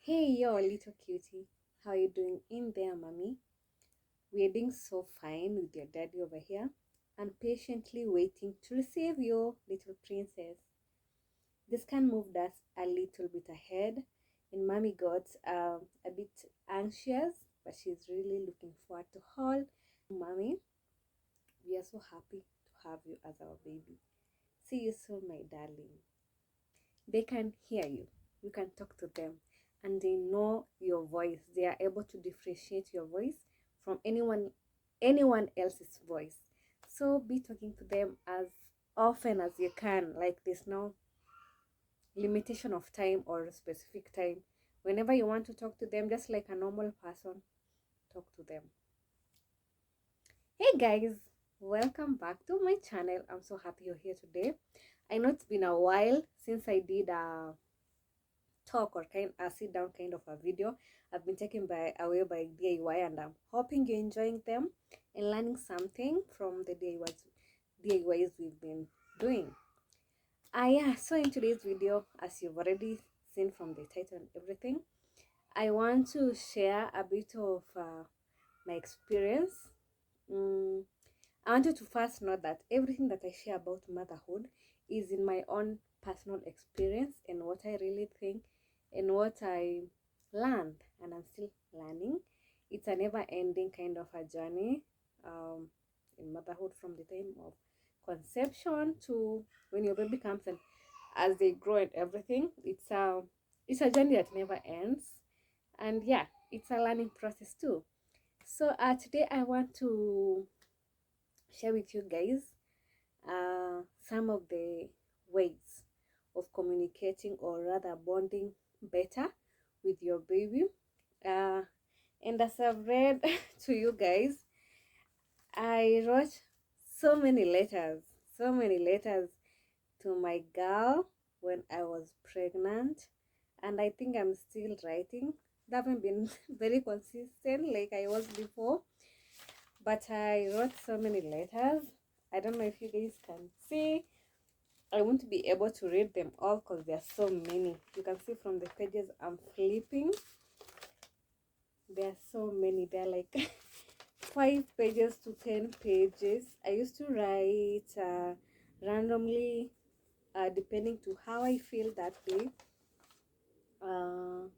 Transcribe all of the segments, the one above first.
Hey, yo, little cutie. How you doing in there, mommy? We're doing so fine with your daddy over here and patiently waiting to receive your little princess. This can move us a little bit ahead, and mommy got a bit anxious, but she's really looking forward to haul. Mommy, we are so happy to have you as our baby. See you soon, my darling. They can hear you. You can talk to them and they know your voice. They are able to differentiate your voice from anyone else's voice. So be talking to them as often as you can. Like there's no limitation of time or specific time. Whenever you want to talk to them, just like a normal person, talk to them. Hey guys, welcome back to my channel. I'm so happy you're here today. I know it's been a while since I did a talk or kind a sit down kind of a video. I've been taken away by DIY and I'm hoping you're enjoying them and learning something from the DIYs we've been doing. Yeah, so in today's video, as you've already seen from the title and everything, I want to share a bit of my experience. I wanted to first note that everything that I share about motherhood is in my own personal experience and what I really think and what I learned and I'm still learning. It's a never ending kind of a journey in motherhood from the time of conception to when your baby comes and as they grow and everything. It's a journey that never ends. And yeah, it's a learning process too. So today I want to share with you guys some of the ways of communicating or rather bonding better with your baby. Uh, and as I've read to you guys, I wrote so many letters to my girl when I was pregnant, and I think I'm still writing. I haven't been very consistent like I was before, but I wrote so many letters. I don't know if you guys can see. I won't be able to read them all because there are so many. You can see from the pages I'm flipping. There are so many. There are like 5 pages to 10 pages. I used to write randomly, depending to how I feel that day. Uh,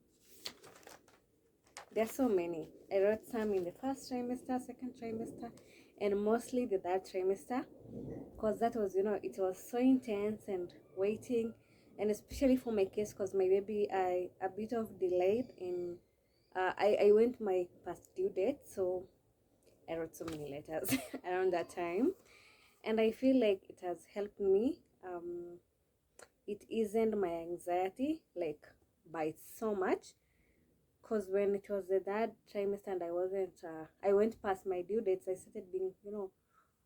there are so many. I wrote some in the first trimester, second trimester, and mostly the third trimester, because that was, it was so intense and waiting, and especially for my case because my baby I a bit of delayed in I went my past due date, so I wrote so many letters around that time, and I feel like it has helped me. It eased my anxiety like by so much, because when it was the third trimester and I went past my due dates, I started being,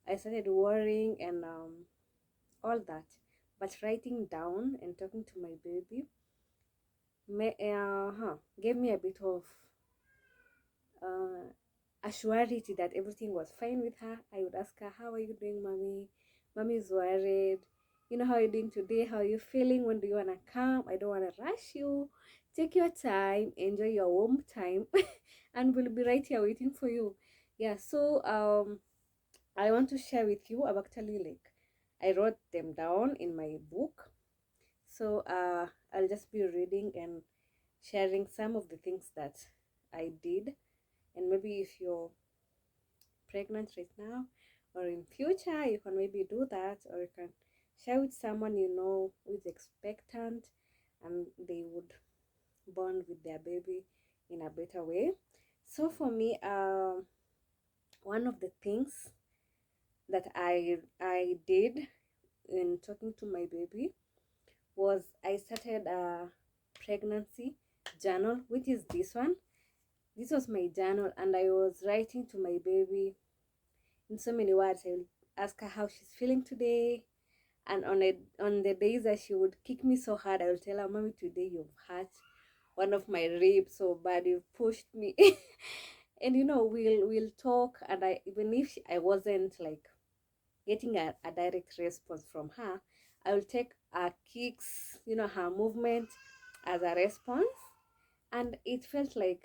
I started worrying and all that. But writing down and talking to my baby gave me a bit of uh, a surety that everything was fine with her. I would ask her, "How are you doing, mommy? Mommy's worried. How are you doing today? How are you feeling? When do you want to come? I don't want to rush you. Take your time, enjoy your warm time, and we'll be right here waiting for you." Yeah, so I want to share with you. I've actually I wrote them down in my book. So I'll just be reading and sharing some of the things that I did, and maybe if you're pregnant right now or in future, you can maybe do that, or you can share with someone you know who is expectant and they would bond with their baby in a better way. So for me, one of the things that I did in talking to my baby was I started a pregnancy journal, which is this one. This was my journal, and I was writing to my baby in so many words. I will ask her how she's feeling today, and on the days that she would kick me so hard, I will tell her, "Mommy, today you've hurt one of my ribs so bad, you've pushed me." And we'll talk, and even if I wasn't like getting a direct response from her, I will take her kicks, her movement as a response. And it felt like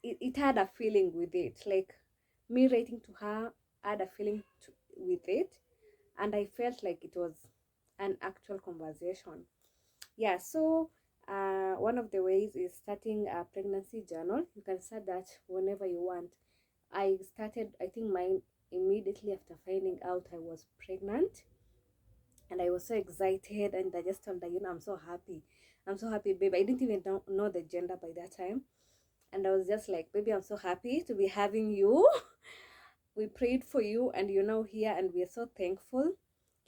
it had a feeling with it. Like me writing to her had a feeling with it, and I felt like it was an actual conversation. Yeah, so one of the ways is starting a pregnancy journal. You can start that whenever you want. I started, I think, mine immediately after finding out I was pregnant, and I was so excited. And I just told her, I'm so happy. I'm so happy, babe. I didn't even know the gender by that time. And I was just like, baby, I'm so happy to be having you. We prayed for you, and you're now here, and we are so thankful.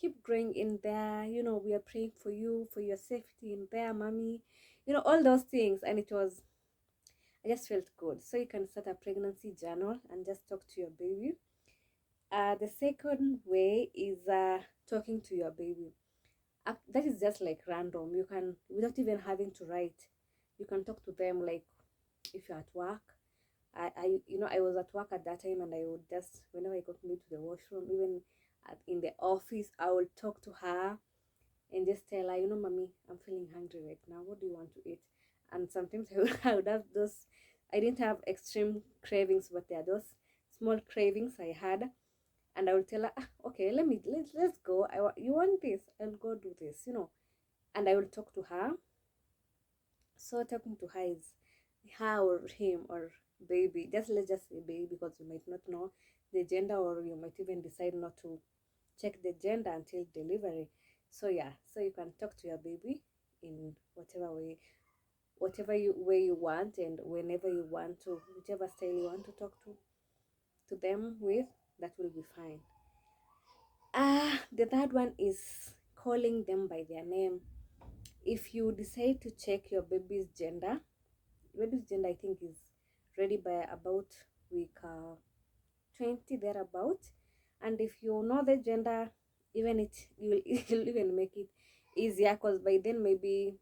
Keep growing in there. We are praying for you, for your safety in there, mommy. All those things. And I just felt good. So you can start a pregnancy journal and just talk to your baby. The second way is talking to your baby. That is just like random. You can, without even having to write, you can talk to them like if you're at work. I was at work at that time, and I would just, whenever I got to to the washroom, even in the office, I would talk to her and just tell her, mommy, I'm feeling hungry right now. What do you want to eat? And sometimes I would have those, I didn't have extreme cravings, but there are those small cravings I had. And I would tell her, okay, let's go. You want this? I'll go do this. And I will talk to her. So talking to her is her or him or baby. Let's just say baby, because you might not know the gender, or you might even decide not to check the gender until delivery. So yeah, so you can talk to your baby in whatever way you want, and whenever you want to, whichever style you want to talk to them with, that will be fine. The third one is calling them by their name. If you decide to check your baby's gender, I think, is ready by about week 20 thereabout. And if you know the gender, even you'll even make it easier, because by then maybe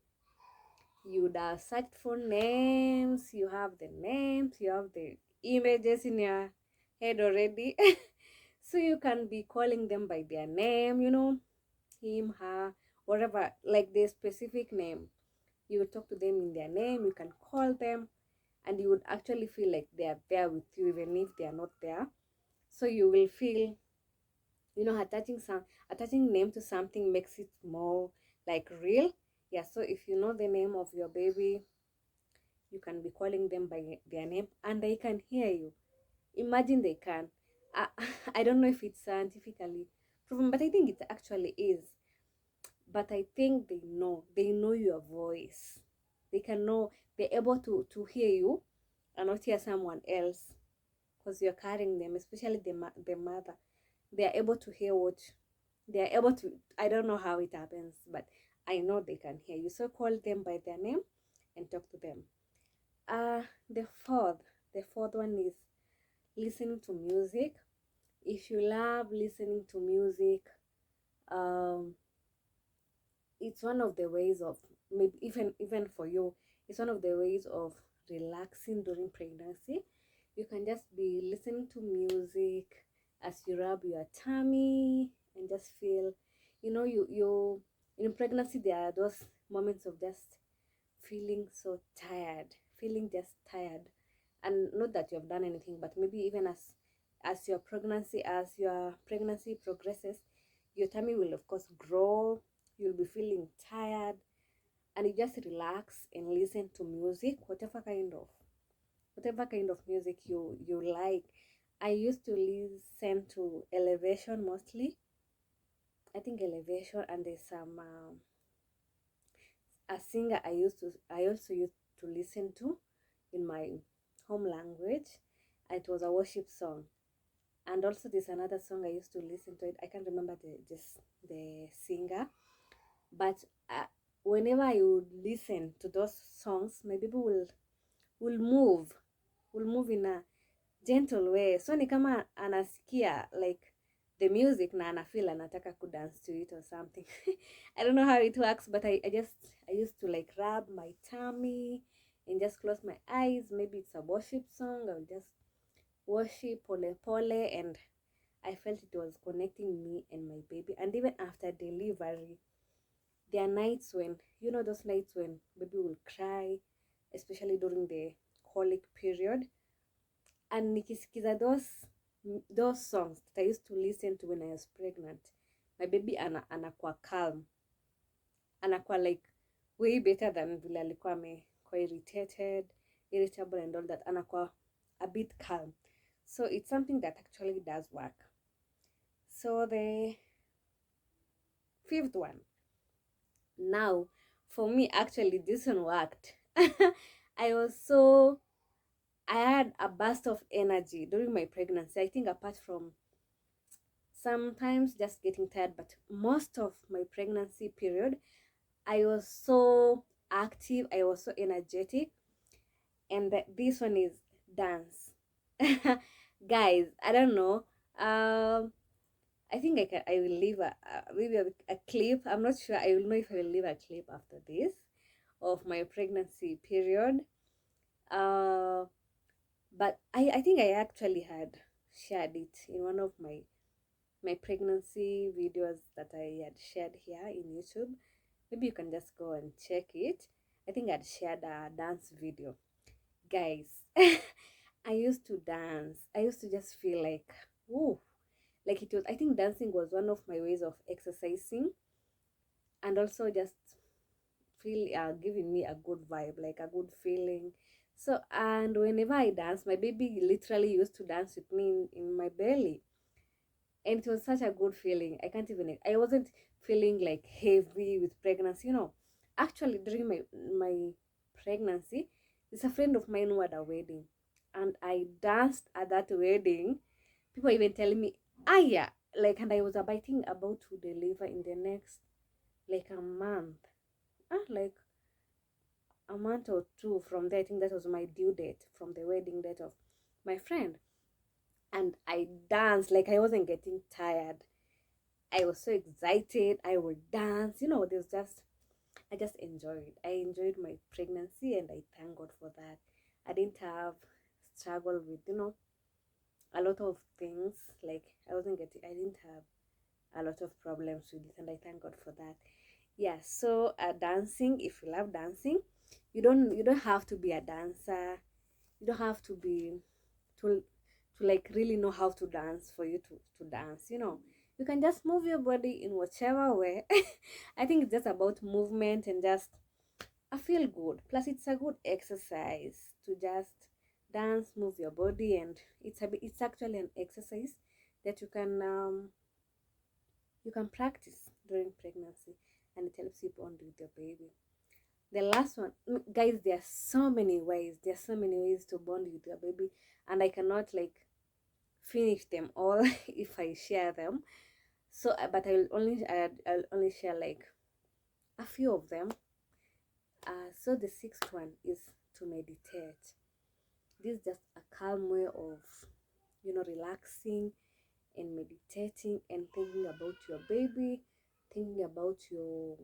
you'd have searched for names, you have the names, you have the images in your head already. So you can be calling them by their name, him, her, whatever, like the specific name. You will talk to them in their name, you can call them, and you would actually feel like they are there with you even if they are not there. So you will feel, attaching name to something makes it more like real. Yeah, so if you know the name of your baby, you can be calling them by their name, and they can hear you. Imagine they can. I, I don't know if it's scientifically proven, but I think it actually is. But I think they know your voice. They can know, they're able to hear you and not hear someone else, because you're carrying them, especially the mother. They are able to hear what they are able to. I don't know how it happens, but I know they can hear you. So call them by their name and talk to them. uh the fourth the fourth one is listening to music. If you love listening to music, um it's one of the ways of, maybe even for you, it's one of the ways of relaxing during pregnancy. You can just be listening to music as you rub your tummy and just feel, you in pregnancy, there are those moments of just feeling so tired, feeling just tired. And not that you have done anything, but maybe even as your pregnancy progresses, your tummy will of course grow. You'll be feeling tired, and you just relax and listen to music, whatever kind of music you like. I used to listen to Elevation mostly. I think Elevation, and there's some a singer I also used to listen to in my home language. It was a worship song. And also there's another song I used to listen to. It, I can't remember the singer, but whenever I would listen to those songs, my baby will move will move in a gentle way. So ni kama anasikia like the music na anafeel anataka kudance to it or something. I don't know how it works, but I used to like rub my tummy and just close my eyes. Maybe it's a worship song. I will just worship pole pole, and I felt it was connecting me and my baby. And even after delivery, there are nights when, those nights when baby will cry especially during the colic period. And nikisikiza those songs that I used to listen to when I was pregnant, my baby anakuwa calm, anakuwa like way better than vile alikuwa amekuwa irritable and all that. Anakuwa a bit calm. So it's something that actually does work. So the fifth one, now for me, actually this one worked. I had a burst of energy during my pregnancy. I think apart from sometimes just getting tired, but most of my pregnancy period, I was so active, I was so energetic. And this one is dance. Guys, I don't know. I think I will leave maybe a clip. I'm not sure. I will know if I will leave a clip after this of my pregnancy period. But I think I actually had shared it in one of my pregnancy videos that I had shared here in YouTube. Maybe you can just go and check it. I think I'd shared a dance video. Guys, I used to dance. I used to just feel like, oh, like it was, I think dancing was one of my ways of exercising and also just feel giving me a good vibe, like a good feeling. So, and whenever I dance, my baby literally used to dance with me in my belly. And it was such a good feeling. I wasn't feeling like heavy with pregnancy, Actually, during my pregnancy, there's a friend of mine who had a wedding, and I danced at that wedding. People even telling me, ah, yeah, like, and I was abiding about to deliver in the next, like, a month. Like a month or two from there. I think that was my due date from the wedding date of my friend. And I danced like I wasn't getting tired. I was so excited. I would dance. There's just, I just enjoyed. I enjoyed my pregnancy and I thank God for that. I didn't have struggle with, a lot of things. Like I didn't have a lot of problems with it and I thank God for that. Yeah, so dancing, if you love dancing, you don't have to be a dancer. You don't have to be to like really know how to dance for you to dance. You can just move your body in whichever way. I think it's just about movement and just I feel good. Plus it's a good exercise to just dance, move your body, and it's actually an exercise that you can practice during pregnancy, and it helps you bond with your baby. The last one, guys, there are so many ways. There are so many ways to bond with your baby, and I cannot like finish them all if I share them. So, but I'll only share like a few of them. So the sixth one is to meditate. This is just a calm way of relaxing and meditating and thinking about your baby, thinking about your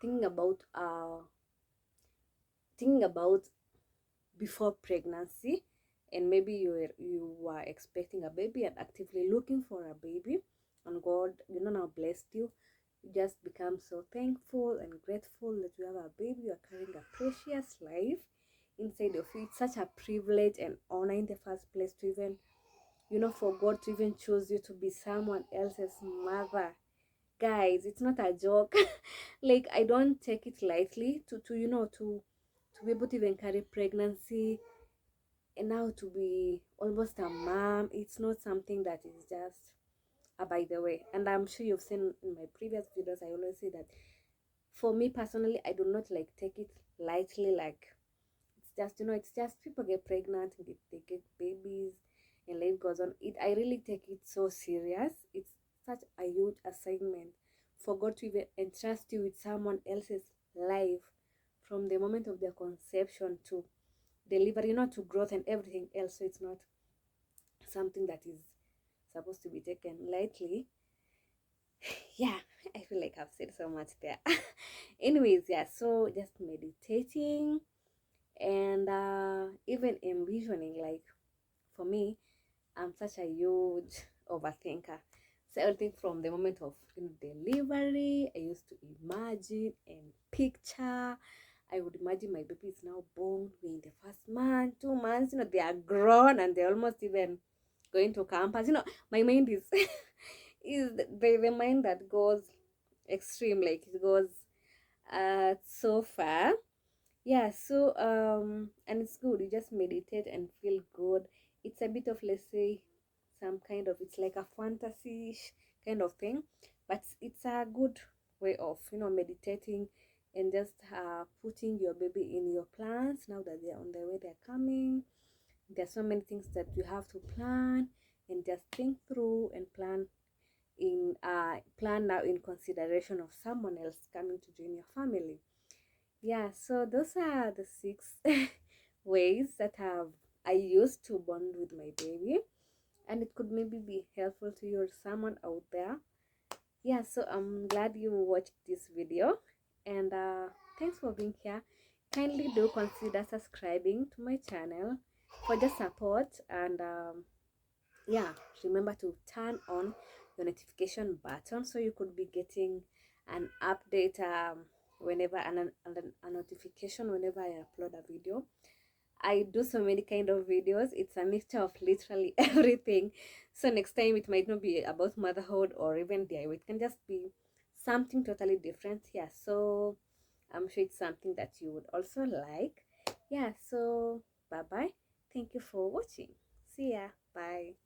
thinking about thinking about before pregnancy, and maybe you were expecting a baby and actively looking for a baby, and God now blessed you. You just become so thankful and grateful that you have a baby. You're carrying a precious life inside of you. It's such a privilege and honor in the first place to even for God to even choose you to be someone else's mother. Guys, it's not a joke. Like, I don't take it lightly to be able to even carry pregnancy and now to be almost a mom. It's not something that is just by the way. And I'm sure you've seen in my previous videos, I always say that for me personally, I do not like take it lightly. Like, it's just people get pregnant and they get babies and life goes on. I really take it so serious. It's such a huge assignment for God to even entrust you with someone else's life from the moment of their conception to delivery, to growth and everything else. So it's not something that is supposed to be taken lightly. Yeah, I feel like I've said so much there. Anyways, yeah, so just meditating and even envisioning. Like, for me, I'm such a huge overthinker. So everything from the moment of delivery, I used to imagine and picture. I would imagine my baby is now born. We're in the first month, 2 months, they are grown and they're almost even going to campus. My mind is is the mind that goes extreme, like it goes so far. Yeah, so and it's good. You just meditate and feel good. It's a bit of, let's say, some kind of, it's like a fantasy kind of thing, but it's a good way of meditating and just putting your baby in your plans now that they're on their way, they're coming. There's so many things that you have to plan and just think through and plan now in consideration of someone else coming to join your family. Yeah, so those are the 6 ways that have I used to bond with my baby, and it could maybe be helpful to you or someone out there. Yeah, so I'm glad you watched this video, and thanks for being here. Kindly do consider subscribing to my channel for the support, and yeah, remember to turn on your notification button so you could be getting an update whenever a notification whenever I upload a video. I do so many kind of videos. It's a mixture of literally everything. So next time it might not be about motherhood or even DIY. It can just be something totally different. Yeah, so I'm sure it's something that you would also like. Yeah, so bye bye. Thank you for watching. See ya. Bye.